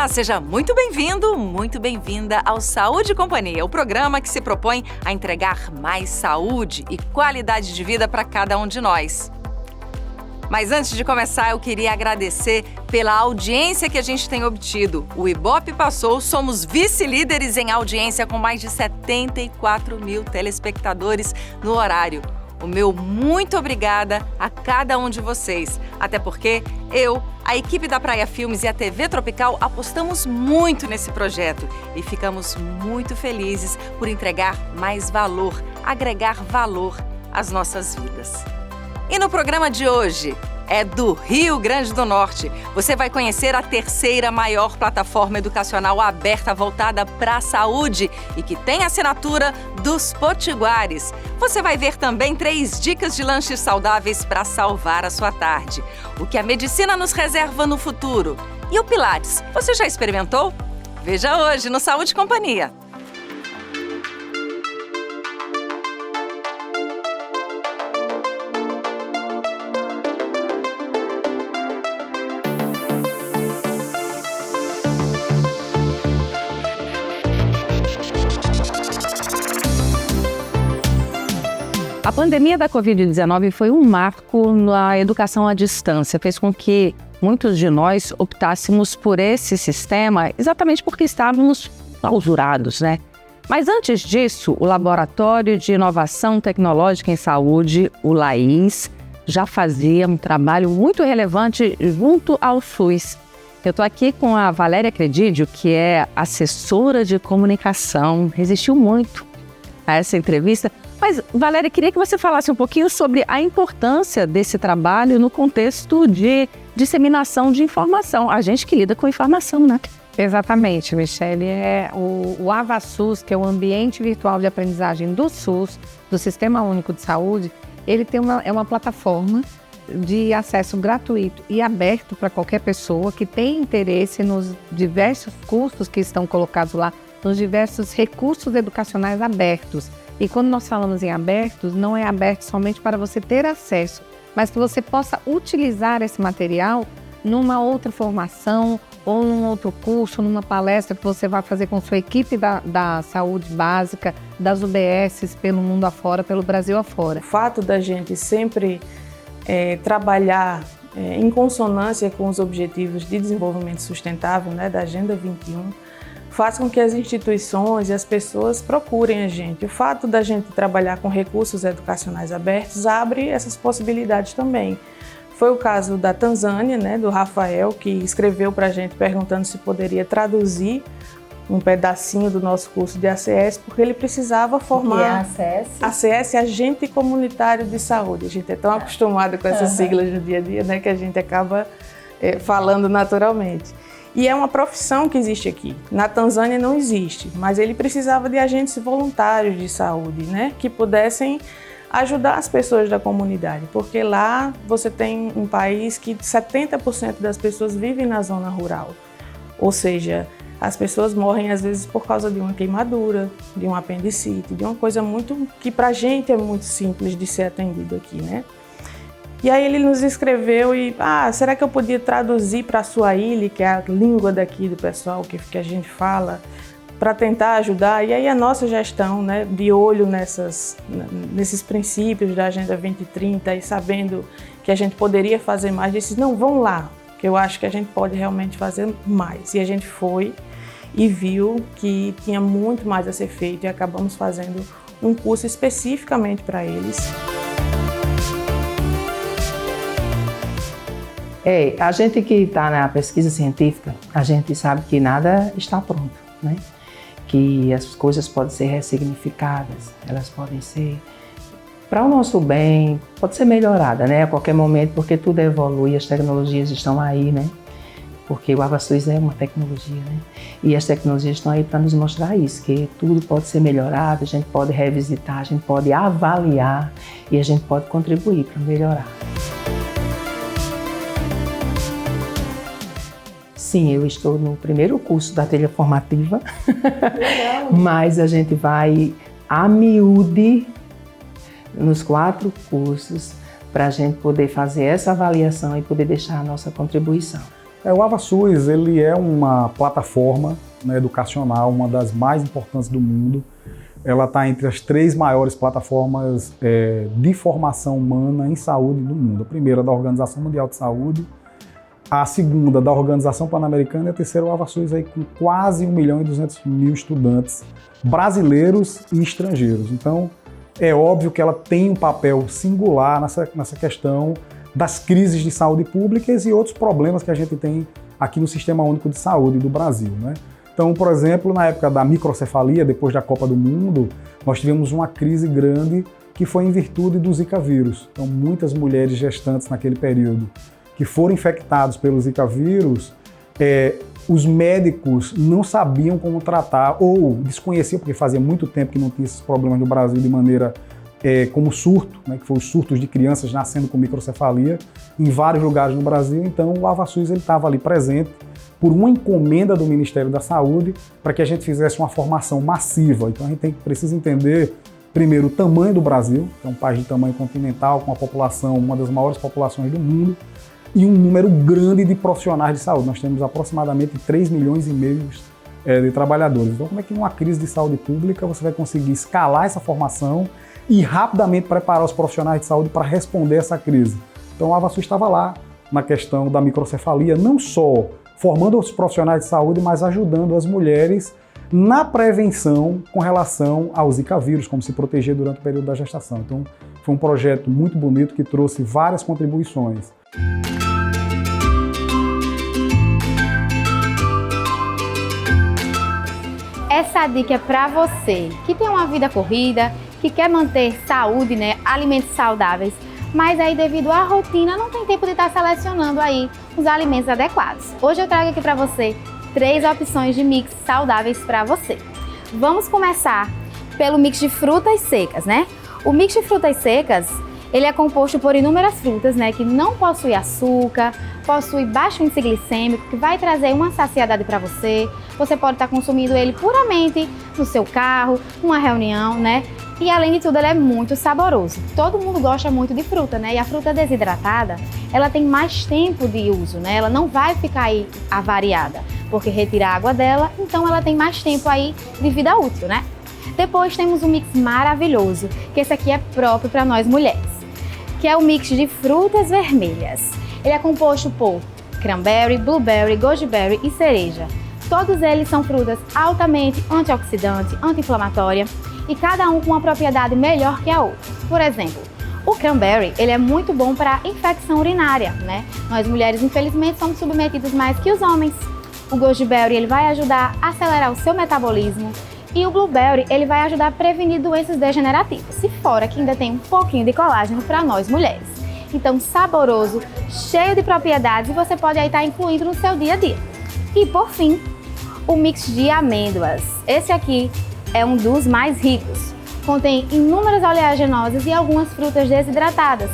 Olá, seja muito bem-vindo, muito bem-vinda ao Saúde e Companhia, o programa que se propõe a entregar mais saúde e qualidade de vida para cada um de nós. Mas antes de começar, eu queria agradecer pela audiência que a gente tem obtido. O Ibope passou, somos vice-líderes em audiência com mais de 74 mil telespectadores no horário. O meu muito obrigada a cada um de vocês, até porque eu, a equipe da Praia Filmes e a TV Tropical apostamos muito nesse projeto e ficamos muito felizes por entregar mais valor, agregar valor às nossas vidas. E no programa de hoje é do Rio Grande do Norte. Você vai conhecer a terceira maior plataforma educacional aberta voltada para a saúde e que tem assinatura dos Potiguares. Você vai ver também 3 dicas de lanches saudáveis para salvar a sua tarde. O que a medicina nos reserva no futuro. E o Pilates, você já experimentou? Veja hoje no Saúde e Companhia. A pandemia da Covid-19 foi um marco na educação à distância, fez com que muitos de nós optássemos por esse sistema exatamente porque estávamos clausurados, né? Mas antes disso, o Laboratório de Inovação Tecnológica em Saúde, o LAIS, já fazia um trabalho muito relevante junto ao SUS. Eu estou aqui com a Valéria Credidio, que é assessora de comunicação, resistiu muito a essa entrevista. Mas, Valéria, queria que você falasse um pouquinho sobre a importância desse trabalho no contexto de disseminação de informação. A gente que lida com informação, né? Exatamente, Michele. O AvaSUS, que é o Ambiente Virtual de Aprendizagem do SUS, do Sistema Único de Saúde, ele é uma plataforma de acesso gratuito e aberto para qualquer pessoa que tem interesse nos diversos cursos que estão colocados lá, nos diversos recursos educacionais abertos. E quando nós falamos em abertos, não é aberto somente para você ter acesso, mas que você possa utilizar esse material numa outra formação ou num outro curso, numa palestra que você vai fazer com sua equipe da saúde básica, das UBSs pelo mundo afora, pelo Brasil afora. O fato da gente sempre trabalhar em consonância com os objetivos de desenvolvimento sustentável, né, da Agenda 21, faz com que as instituições e as pessoas procurem a gente. O fato da gente trabalhar com recursos educacionais abertos abre essas possibilidades também. Foi o caso da Tanzânia, né, do Rafael, que escreveu para a gente perguntando se poderia traduzir um pedacinho do nosso curso de ACS, porque ele precisava formar... O que é ACS? ACS é Agente Comunitário de Saúde. A gente é tão acostumado com essas siglas no dia a dia, né, que a gente acaba falando naturalmente. E é uma profissão que existe aqui. Na Tanzânia não existe, mas ele precisava de agentes voluntários de saúde, né, que pudessem ajudar as pessoas da comunidade, porque lá você tem um país que 70% das pessoas vivem na zona rural. Ou seja, as pessoas morrem às vezes por causa de uma queimadura, de um apendicite, de uma coisa muito que pra gente é muito simples de ser atendido aqui, né? E aí ele nos escreveu e, será que eu podia traduzir para a Swahili, que é a língua daqui do pessoal que a gente fala, para tentar ajudar? E aí a nossa gestão, né, de olho nesses princípios da Agenda 2030 e sabendo que a gente poderia fazer mais, disse, não, vão lá, que eu acho que a gente pode realmente fazer mais. E a gente foi e viu que tinha muito mais a ser feito e acabamos fazendo um curso especificamente para eles. A gente que está na pesquisa científica, a gente sabe que nada está pronto, né? Que as coisas podem ser ressignificadas, elas podem ser para o nosso bem, pode ser melhorada, né? A qualquer momento, porque tudo evolui, as tecnologias estão aí, né? Porque o AvaSUS é uma tecnologia, né? E as tecnologias estão aí para nos mostrar isso, que tudo pode ser melhorado, a gente pode revisitar, a gente pode avaliar e a gente pode contribuir para melhorar. Sim, eu estou no primeiro curso da trilha formativa, mas a gente vai a miúde nos 4 cursos para a gente poder fazer essa avaliação e poder deixar a nossa contribuição. O AvaSUS, ele é uma plataforma, né, educacional, uma das mais importantes do mundo. Ela está entre as 3 maiores plataformas de formação humana em saúde do mundo. A primeira da Organização Mundial de Saúde, a segunda da Organização Pan-Americana e a terceira o AvaSUS aí com quase 1.200.000 estudantes brasileiros e estrangeiros. Então, é óbvio que ela tem um papel singular nessa questão das crises de saúde públicas e outros problemas que a gente tem aqui no Sistema Único de Saúde do Brasil, né? Então, por exemplo, na época da microcefalia, depois da Copa do Mundo, nós tivemos uma crise grande que foi em virtude do Zika vírus. Então, muitas mulheres gestantes naquele período que foram infectados pelo Zika vírus, os médicos não sabiam como tratar ou desconheciam, porque fazia muito tempo que não tinha esses problemas no Brasil de maneira como surto, né, que foi os surtos de crianças nascendo com microcefalia em vários lugares no Brasil. Então o AvaSUS estava ali presente por uma encomenda do Ministério da Saúde para que a gente fizesse uma formação massiva. Então a gente precisa entender primeiro o tamanho do Brasil, que é um país de tamanho continental, com uma das maiores populações do mundo, e um número grande de profissionais de saúde. Nós temos aproximadamente 3,5 milhões de trabalhadores. Então como é que numa crise de saúde pública você vai conseguir escalar essa formação e rapidamente preparar os profissionais de saúde para responder a essa crise? Então o AvaSUS estava lá na questão da microcefalia, não só formando os profissionais de saúde, mas ajudando as mulheres na prevenção com relação ao Zika vírus, como se proteger durante o período da gestação. Então foi um projeto muito bonito que trouxe várias contribuições. Essa dica é para você que tem uma vida corrida, que quer manter saúde, né, alimentos saudáveis, mas aí devido à rotina não tem tempo de estar selecionando aí os alimentos adequados. Hoje eu trago aqui para você 3 opções de mix saudáveis para você. Vamos começar pelo mix de frutas secas, né? O mix de frutas secas, ele é composto por inúmeras frutas, né, que não possui açúcar, possui baixo índice glicêmico, que vai trazer uma saciedade para você. Você pode estar consumindo ele puramente no seu carro, numa reunião, né? E além de tudo, ele é muito saboroso. Todo mundo gosta muito de fruta, né? E a fruta desidratada, ela tem mais tempo de uso, né? Ela não vai ficar aí avariada, porque retira a água dela, então ela tem mais tempo aí de vida útil, né? Depois temos um mix maravilhoso, que esse aqui é próprio para nós mulheres, que é o mix de frutas vermelhas. Ele é composto por cranberry, blueberry, goji-berry e cereja. Todos eles são frutas altamente antioxidante, anti-inflamatória e cada um com uma propriedade melhor que a outra. Por exemplo, o cranberry, ele é muito bom para infecção urinária, né? Nós mulheres, infelizmente, somos submetidas mais que os homens. O goji-berry, ele vai ajudar a acelerar o seu metabolismo e o blueberry, ele vai ajudar a prevenir doenças degenerativas. E fora que ainda tem um pouquinho de colágeno para nós mulheres. Então, saboroso, cheio de propriedades e você pode aí estar incluindo no seu dia a dia. E por fim, o mix de amêndoas. Esse aqui é um dos mais ricos. Contém inúmeras oleaginosas e algumas frutas desidratadas.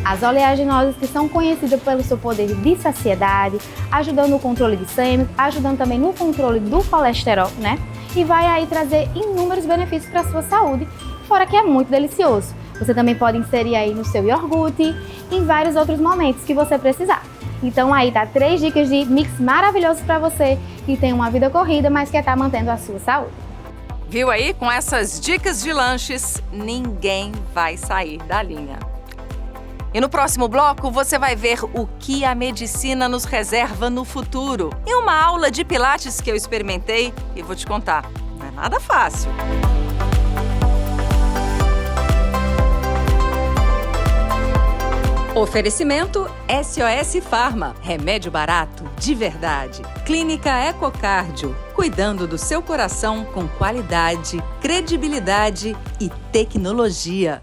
As oleaginosas que são conhecidas pelo seu poder de saciedade, ajudando no controle glicêmico, ajudando também no controle do colesterol, né? E vai aí trazer inúmeros benefícios para a sua saúde, fora que é muito delicioso. Você também pode inserir aí no seu iogurte e em vários outros momentos que você precisar. Então aí tá 3 dicas de mix maravilhosos para você que tem uma vida corrida, mas quer estar mantendo a sua saúde. Viu aí? Com essas dicas de lanches, ninguém vai sair da linha. E no próximo bloco, você vai ver o que a medicina nos reserva no futuro. E uma aula de pilates que eu experimentei e vou te contar, não é nada fácil. Oferecimento SOS Pharma, remédio barato de verdade. Clínica Ecocardio, cuidando do seu coração com qualidade, credibilidade e tecnologia.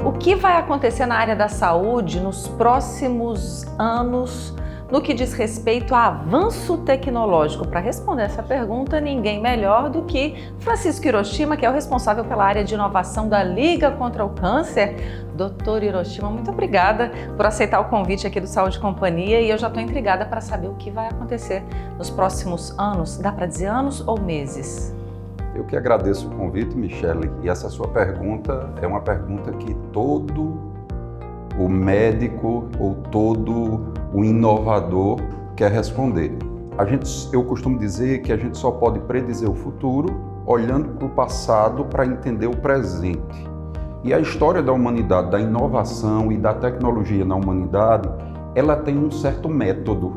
O que vai acontecer na área da saúde nos próximos anos no que diz respeito a avanço tecnológico? Para responder essa pergunta, ninguém melhor do que Francisco Hiroshima, que é o responsável pela área de inovação da Liga contra o Câncer. Doutor Hiroshima, muito obrigada por aceitar o convite aqui do Saúde e Companhia e eu já estou intrigada para saber o que vai acontecer nos próximos anos. Dá para dizer anos ou meses? Eu que agradeço o convite, Michele, e essa sua pergunta é uma pergunta que todo o médico ou todo o inovador quer responder. Eu costumo dizer que a gente só pode predizer o futuro olhando para o passado para entender o presente. E a história da humanidade, da inovação e da tecnologia na humanidade, ela tem um certo método.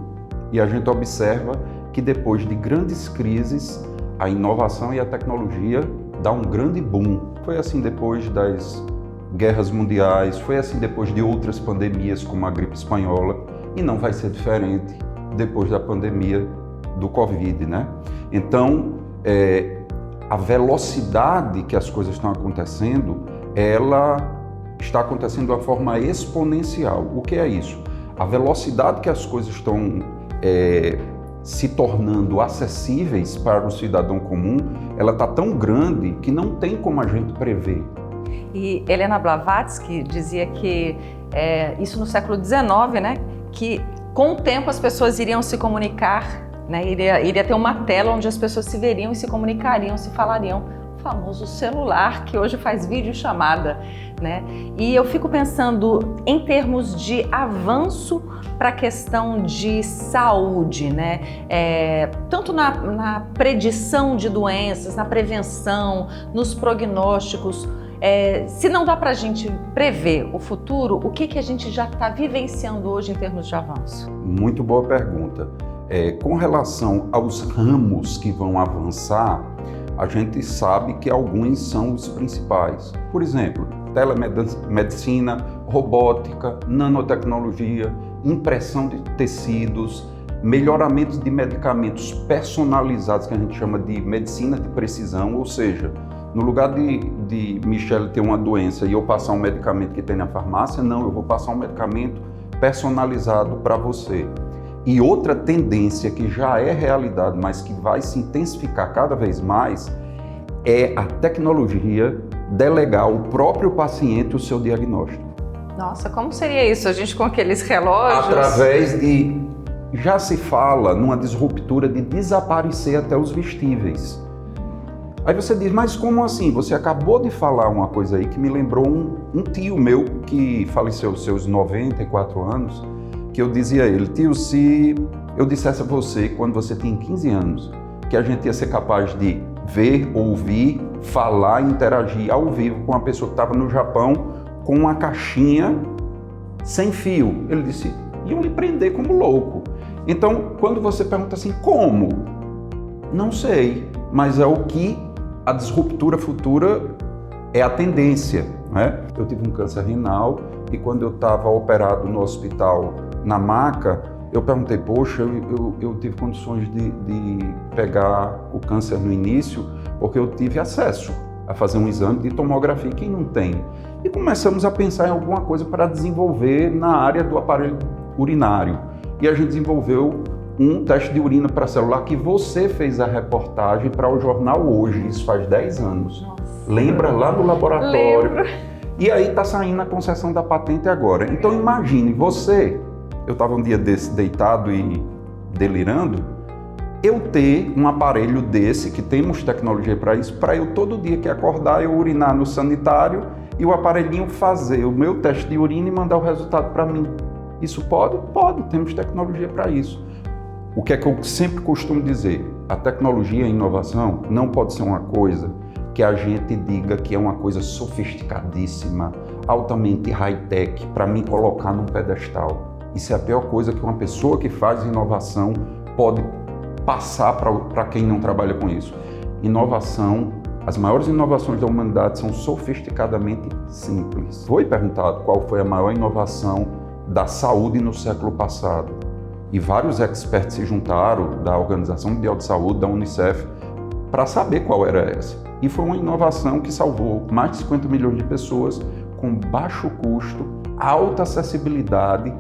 E a gente observa que depois de grandes crises, a inovação e a tecnologia dá um grande boom. Foi assim depois das guerras mundiais, foi assim depois de outras pandemias como a gripe espanhola, e não vai ser diferente depois da pandemia do Covid, né? Então, a velocidade que as coisas estão acontecendo, ela está acontecendo de uma forma exponencial. O que é isso? A velocidade que as coisas estão se tornando acessíveis para o cidadão comum, ela está tão grande que não tem como a gente prever. E Helena Blavatsky dizia que isso no século XIX, né, que com o tempo as pessoas iriam se comunicar, né, iria ter uma tela onde as pessoas se veriam e se comunicariam, se falariam. O famoso celular, que hoje faz videochamada, né? E eu fico pensando em termos de avanço para a questão de saúde, né? Tanto na predição de doenças, na prevenção, nos prognósticos. Se não dá para a gente prever o futuro, o que a gente já está vivenciando hoje em termos de avanço? Muito boa pergunta. Com relação aos ramos que vão avançar, a gente sabe que alguns são os principais. Por exemplo, telemedicina, robótica, nanotecnologia, impressão de tecidos, melhoramentos de medicamentos personalizados, que a gente chama de medicina de precisão, ou seja, no lugar de Michele ter uma doença e eu passar um medicamento que tem na farmácia, não, eu vou passar um medicamento personalizado para você. E outra tendência que já é realidade, mas que vai se intensificar cada vez mais, é a tecnologia delegar ao próprio paciente o seu diagnóstico. Nossa, como seria isso? A gente com aqueles relógios? Através de... Já se fala numa disruptura de desaparecer até os vestíveis. Aí você diz, mas como assim? Você acabou de falar uma coisa aí que me lembrou um tio meu que faleceu aos seus 94 anos, que eu dizia a ele, tio, se eu dissesse a você, quando você tinha 15 anos, que a gente ia ser capaz de ver, ouvir, falar, interagir ao vivo com uma pessoa que estava no Japão com uma caixinha sem fio. Ele disse, iam lhe prender como louco. Então, quando você pergunta assim, como? Não sei, mas é o que a disruptura futura é a tendência, né? Eu tive um câncer renal e quando eu estava operado no hospital na maca, eu perguntei, poxa, eu tive condições de pegar o câncer no início porque eu tive acesso a fazer um exame de tomografia, quem não tem? E começamos a pensar em alguma coisa para desenvolver na área do aparelho urinário. E a gente desenvolveu um teste de urina para celular que você fez a reportagem para o jornal Hoje, isso faz 10 anos. Nossa. Lembra? Lá no laboratório. Lembro. E aí está saindo a concessão da patente agora. Então imagine você, eu estava um dia desse deitado e delirando, eu ter um aparelho desse, que temos tecnologia para isso, para eu todo dia que acordar, eu urinar no sanitário e o aparelhinho fazer o meu teste de urina e mandar o resultado para mim. Isso pode? Pode, temos tecnologia para isso. O que é que eu sempre costumo dizer? A tecnologia e a inovação não pode ser uma coisa que a gente diga que é uma coisa sofisticadíssima, altamente high-tech, para me colocar num pedestal. Isso é a pior coisa que uma pessoa que faz inovação pode passar para quem não trabalha com isso. Inovação, as maiores inovações da humanidade são sofisticadamente simples. Foi perguntado qual foi a maior inovação da saúde no século passado. E vários experts se juntaram da Organização Mundial de Saúde, da Unicef, para saber qual era essa. E foi uma inovação que salvou mais de 50 milhões de pessoas com baixo custo, alta acessibilidade,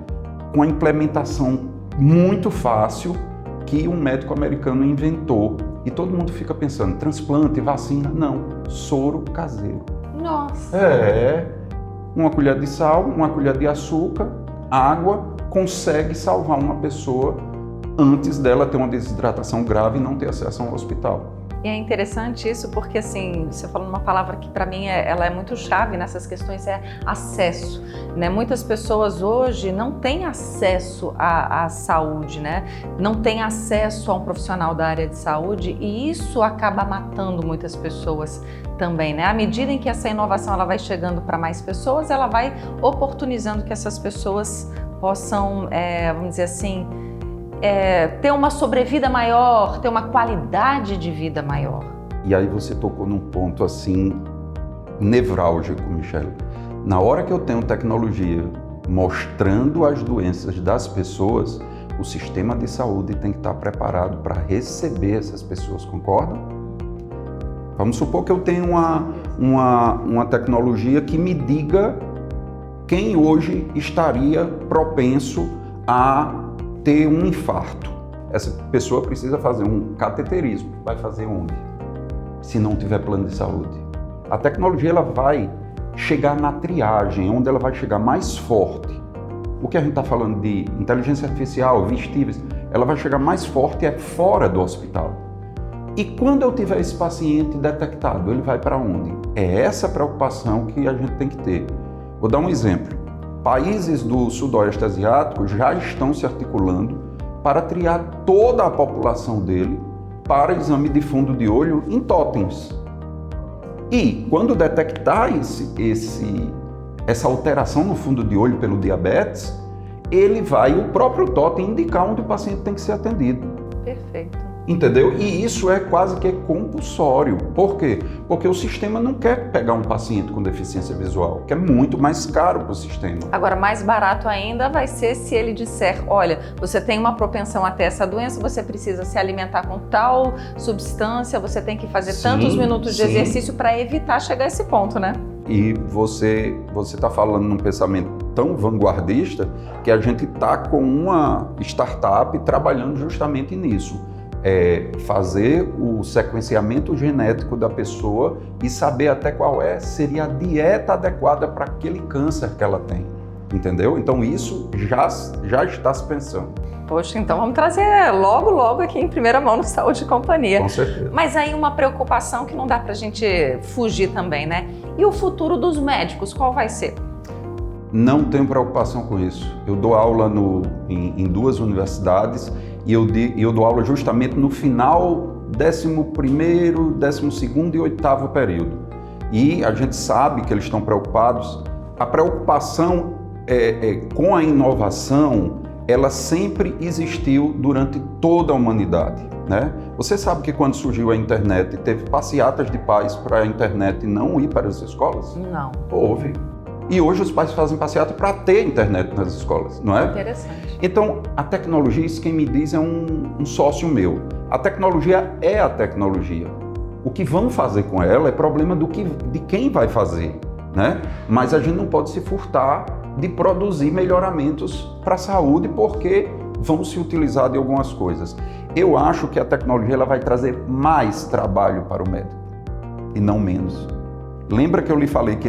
com a implementação muito fácil que um médico americano inventou. E todo mundo fica pensando, transplante, vacina? Não, soro caseiro. Nossa! Uma colher de sal, uma colher de açúcar, água, consegue salvar uma pessoa antes dela ter uma desidratação grave e não ter acesso a um hospital. E é interessante isso porque, assim, você falou uma palavra que para mim ela é muito chave nessas questões, é acesso, né? Muitas pessoas hoje não têm acesso à saúde, né? Não têm acesso a um profissional da área de saúde e isso acaba matando muitas pessoas também, né? À medida em que essa inovação ela vai chegando para mais pessoas, ela vai oportunizando que essas pessoas possam, vamos dizer assim, ter uma sobrevida maior, ter uma qualidade de vida maior. E aí você tocou num ponto assim nevrálgico, Michele. Na hora que eu tenho tecnologia mostrando as doenças das pessoas, o sistema de saúde tem que estar preparado para receber essas pessoas, concordam? Vamos supor que eu tenho uma tecnologia que me diga quem hoje estaria propenso a ter um infarto. Essa pessoa precisa fazer um cateterismo. Vai fazer onde? Se não tiver plano de saúde. A tecnologia ela vai chegar na triagem, onde ela vai chegar mais forte. O que a gente está falando de inteligência artificial, vestíveis, ela vai chegar mais forte fora do hospital. E quando eu tiver esse paciente detectado, ele vai para onde? É essa preocupação que a gente tem que ter. Vou dar um exemplo. Países do Sudoeste Asiático já estão se articulando para triar toda a população dele para exame de fundo de olho em totens. E quando detectar essa alteração no fundo de olho pelo diabetes, o próprio totem indicar onde o paciente tem que ser atendido. Perfeito. Entendeu? E isso é quase que compulsório. Por quê? Porque o sistema não quer pegar um paciente com deficiência visual, que é muito mais caro para o sistema. Agora, mais barato ainda vai ser se ele disser, olha, você tem uma propensão a ter essa doença, você precisa se alimentar com tal substância, você tem que fazer tantos minutos de exercício para evitar chegar a esse ponto, né? E você está falando num pensamento tão vanguardista que a gente está com uma startup trabalhando justamente nisso. Fazer o sequenciamento genético da pessoa e saber até qual seria a dieta adequada para aquele câncer que ela tem, entendeu? Então isso já está se pensando. Poxa, então vamos trazer logo aqui em primeira mão no Saúde e Companhia. Com certeza. Mas aí uma preocupação que não dá pra gente fugir também, né? E o futuro dos médicos, qual vai ser? Não tenho preocupação com isso. Eu dou aula em 2 universidades e eu dou aula justamente no final 11º, 12º e 8º período. E a gente sabe que eles estão preocupados. A preocupação com a inovação, ela sempre existiu durante toda a humanidade, né? Você sabe que quando surgiu a internet, teve passeatas de pais para a internet não ir para as escolas? Não. Houve. E hoje os pais fazem passeata para ter internet nas escolas, não é? Interessante. Então, a tecnologia, isso quem me diz é um sócio meu. A tecnologia é a tecnologia. O que vão fazer com ela é problema de quem vai fazer, né? Mas a gente não pode se furtar de produzir melhoramentos para a saúde porque vão se utilizar de algumas coisas. Eu acho que a tecnologia ela vai trazer mais trabalho para o médico e não menos. Lembra que eu lhe falei que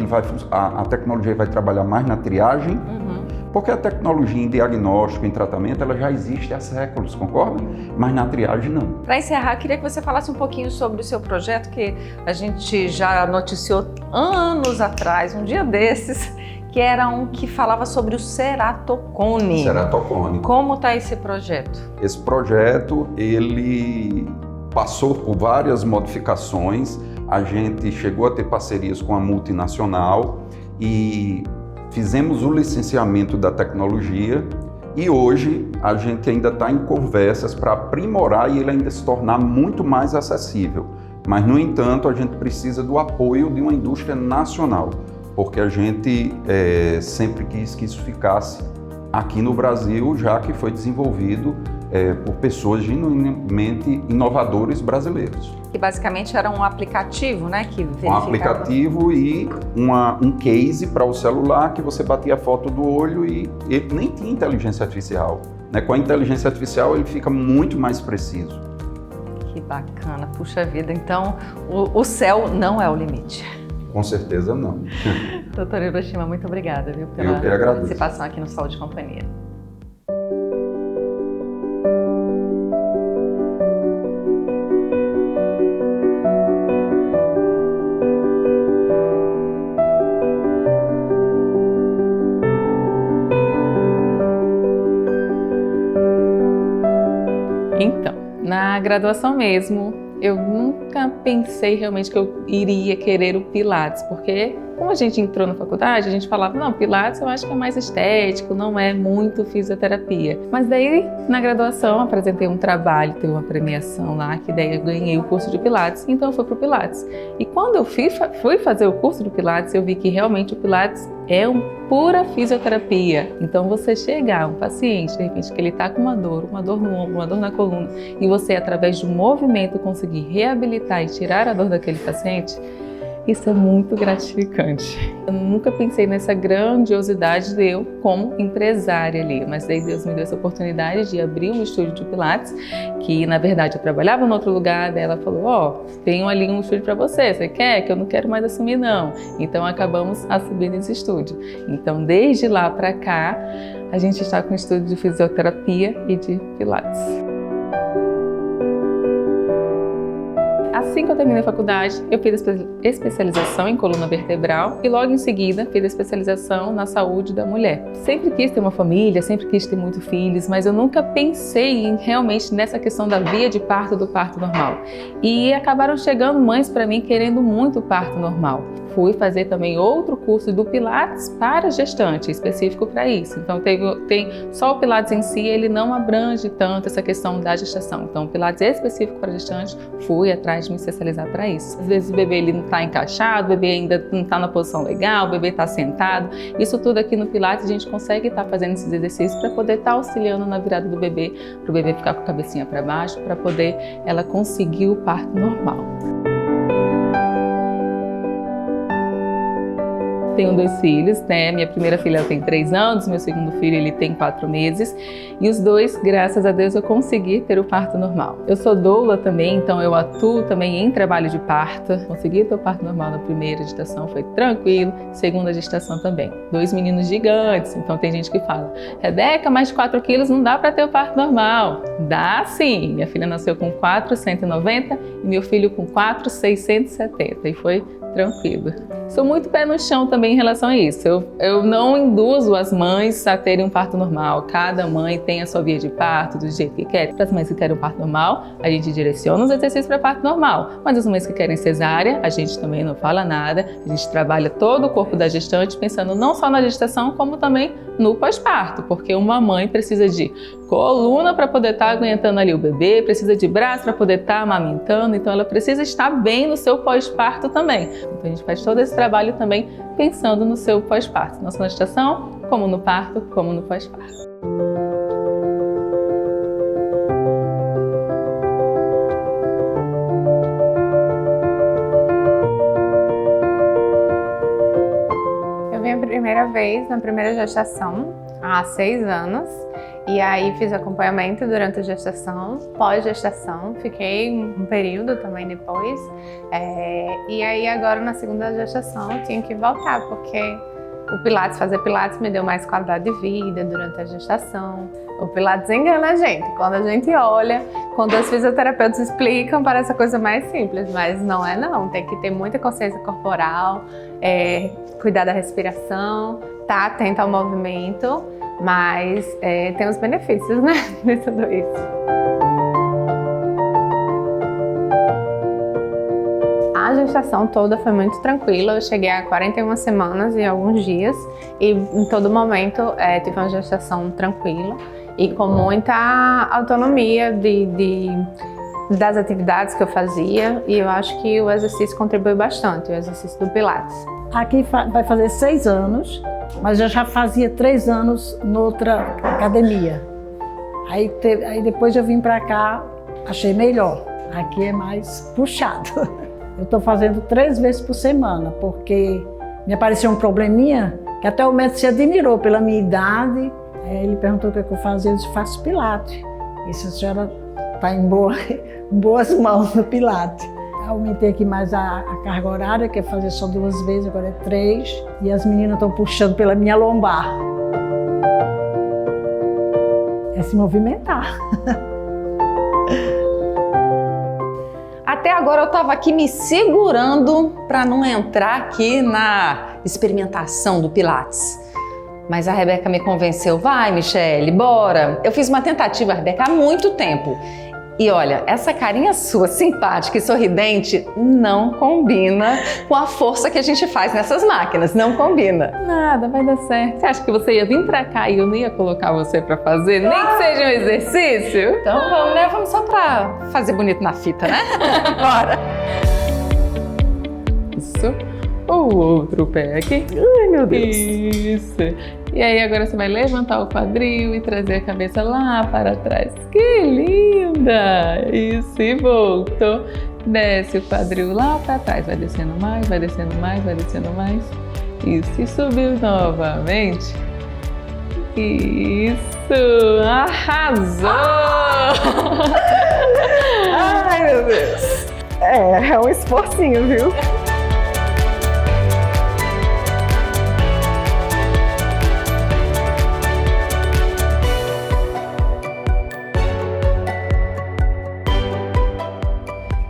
a tecnologia vai trabalhar mais na triagem? Uhum. Porque a tecnologia em diagnóstico, em tratamento, ela já existe há séculos, concorda? Mas na triagem não. Para encerrar, queria que você falasse um pouquinho sobre o seu projeto, que a gente já noticiou anos atrás, um dia desses, que era um que falava sobre o ceratocone. Ceratocone. Como está esse projeto? Esse projeto, ele passou por várias modificações. A gente chegou a ter parcerias com a multinacional e fizemos o licenciamento da tecnologia e hoje a gente ainda está em conversas para aprimorar e ele ainda se tornar muito mais acessível. Mas, no entanto, a gente precisa do apoio de uma indústria nacional, porque a gente sempre quis que isso ficasse aqui no Brasil, já que foi desenvolvido por pessoas genuinamente inovadores brasileiros. Que basicamente era um aplicativo, né? Que um aplicativo e um case para o celular que você batia a foto do olho e ele nem tinha inteligência artificial, né? Com a inteligência artificial ele fica muito mais preciso. Que bacana, puxa vida. Então o céu não é o limite. Com certeza não. Doutor Hiroshima, muito obrigada, viu, pela participação aqui no Saúde e Companhia. Então, na graduação mesmo, eu nunca pensei realmente que eu iria querer o Pilates, porque como a gente entrou na faculdade, a gente falava, não, Pilates eu acho que é mais estético, não é muito fisioterapia. Mas daí, na graduação, apresentei um trabalho, teve uma premiação lá, que daí eu ganhei o curso de Pilates, então eu fui pro Pilates. E quando eu fui fazer o curso do Pilates, eu vi que realmente o Pilates é pura fisioterapia. Então você chegar, um paciente, de repente, que ele está com uma dor no ombro, uma dor na coluna, e você, através do movimento, conseguir reabilitar e tirar a dor daquele paciente, isso é muito gratificante. Eu nunca pensei nessa grandiosidade de eu como empresária ali, mas daí Deus me deu essa oportunidade de abrir um estúdio de Pilates, que na verdade eu trabalhava em outro lugar, daí ela falou, tenho ali um estúdio para você quer? Que eu não quero mais assumir não. Então acabamos assumindo esse estúdio. Então desde lá para cá, a gente está com um estúdio de fisioterapia e de Pilates. Assim que eu terminei a faculdade, eu fiz a especialização em coluna vertebral e logo em seguida fiz a especialização na saúde da mulher. Sempre quis ter uma família, sempre quis ter muitos filhos, mas eu nunca pensei realmente nessa questão da via de parto, do parto normal. E acabaram chegando mães para mim querendo muito o parto normal. Fui fazer também outro curso do Pilates para gestante, específico para isso. Então tem só o Pilates em si, ele não abrange tanto essa questão da gestação. Então o Pilates específico para gestante, fui atrás de me especializar para isso. Às vezes o bebê ele não está encaixado, o bebê ainda não está na posição legal, o bebê está sentado. Isso tudo aqui no Pilates a gente consegue estar fazendo esses exercícios para poder estar auxiliando na virada do bebê, para o bebê ficar com a cabecinha para baixo, para poder ela conseguir o parto normal. Tenho 2 filhos, né? Minha primeira filha tem 3 anos, meu segundo filho ele tem 4 meses e os dois, graças a Deus, eu consegui ter o parto normal. Eu sou doula também, então eu atuo também em trabalho de parto. Consegui ter o parto normal na primeira gestação, foi tranquilo, segunda gestação também. 2 meninos gigantes, então tem gente que fala, Rebeca, mais de 4 quilos não dá para ter o parto normal. Dá sim, minha filha nasceu com 490 e meu filho com 4,670 e foi tranquilo. Sou muito pé no chão também em relação a isso. Eu não induzo as mães a terem um parto normal. Cada mãe tem a sua via de parto do jeito que quer. Para as mães que querem um parto normal, a gente direciona os exercícios para parto normal. Mas as mães que querem cesárea, a gente também não fala nada. A gente trabalha todo o corpo da gestante pensando não só na gestação, como também no pós-parto. Porque uma mãe precisa de coluna para poder estar aguentando ali o bebê, precisa de braço para poder estar amamentando. Então ela precisa estar bem no seu pós-parto também. Então a gente faz todo esse trabalho também pensando no seu pós-parto, não só na gestação, como no parto, como no pós-parto. Eu vim a primeira vez na primeira gestação, há 6 anos. E aí fiz acompanhamento durante a gestação, pós-gestação, fiquei um período também depois. E aí agora na segunda gestação eu tinha que voltar, porque o Pilates, fazer Pilates me deu mais qualidade de vida durante a gestação. O Pilates engana a gente, quando a gente olha, quando os fisioterapeutas explicam, parece a coisa mais simples, mas não é não. Tem que ter muita consciência corporal, cuidar da respiração, estar atento ao movimento. Mas tem os benefícios, né, de tudo isso. A gestação toda foi muito tranquila, eu cheguei a 41 semanas e alguns dias e em todo momento tive uma gestação tranquila e com muita autonomia das atividades que eu fazia e eu acho que o exercício contribui bastante, o exercício do Pilates. Aqui vai fazer 6 anos. Mas eu já fazia 3 anos noutra academia. Aí depois eu vim para cá, achei melhor. Aqui é mais puxado. Eu estou fazendo 3 vezes por semana, porque me apareceu um probleminha que até o médico se admirou pela minha idade. Ele perguntou o que eu fazia, eu disse, faço Pilates. E disse, a senhora está em boas mãos no Pilates. Aumentei aqui mais a carga horária, que é fazer só 2 vezes, agora é 3. E as meninas estão puxando pela minha lombar. É se movimentar. Até agora eu estava aqui me segurando para não entrar aqui na experimentação do Pilates. Mas a Rebeca me convenceu, vai Michele, bora. Eu fiz uma tentativa, Rebeca, há muito tempo. E olha, essa carinha sua, simpática e sorridente, não combina com a força que a gente faz nessas máquinas, não combina. Nada, vai dar certo. Você acha que você ia vir pra cá e eu não ia colocar você pra fazer, nem que seja um exercício? Então vamos, né? Vamos só pra fazer bonito na fita, né? Bora! Isso. O outro pé aqui. Ai, meu Deus. Isso. E aí agora você vai levantar o quadril e trazer a cabeça lá para trás. Que linda! Isso, e voltou. Desce o quadril lá para trás. Vai descendo mais, vai descendo mais, vai descendo mais. Isso, e subiu novamente. Isso! Arrasou! Ai, meu Deus. É um esforcinho, viu?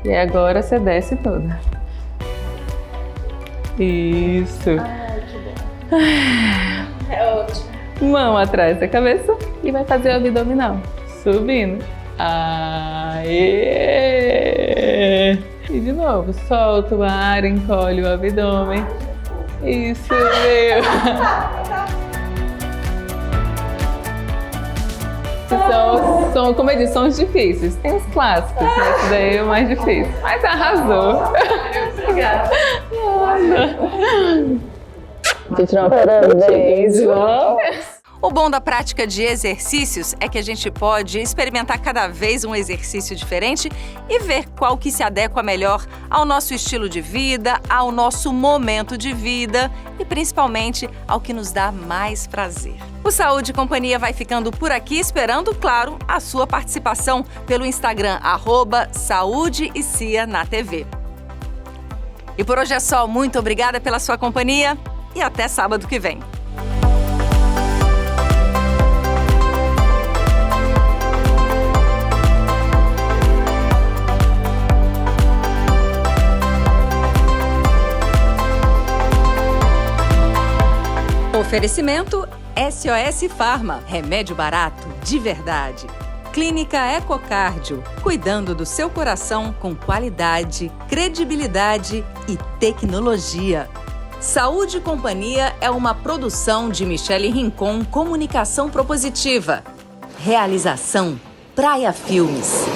E agora você desce toda. Isso. Ai, que bom. É ótimo. Mão atrás da cabeça e vai fazer o abdominal. Subindo. Aê! E de novo, solta o ar, encolhe o abdômen. Isso, meu! São, como eu disse, são os difíceis. Tem os clássicos, né? Esse daí é o mais difícil. Mas arrasou. Obrigada. Deixa eu tirar uma parabéns, vamos. O bom da prática de exercícios é que a gente pode experimentar cada vez um exercício diferente e ver qual que se adequa melhor ao nosso estilo de vida, ao nosso momento de vida e principalmente ao que nos dá mais prazer. O Saúde e Companhia vai ficando por aqui esperando, claro, a sua participação pelo Instagram @SaúdeECia na TV. E por hoje é só. Muito obrigada pela sua companhia e até sábado que vem. Oferecimento SOS Pharma, remédio barato de verdade. Clínica Ecocardio, cuidando do seu coração com qualidade, credibilidade e tecnologia. Saúde e Companhia é uma produção de Michele Rincon Comunicação Propositiva. Realização Praia Filmes.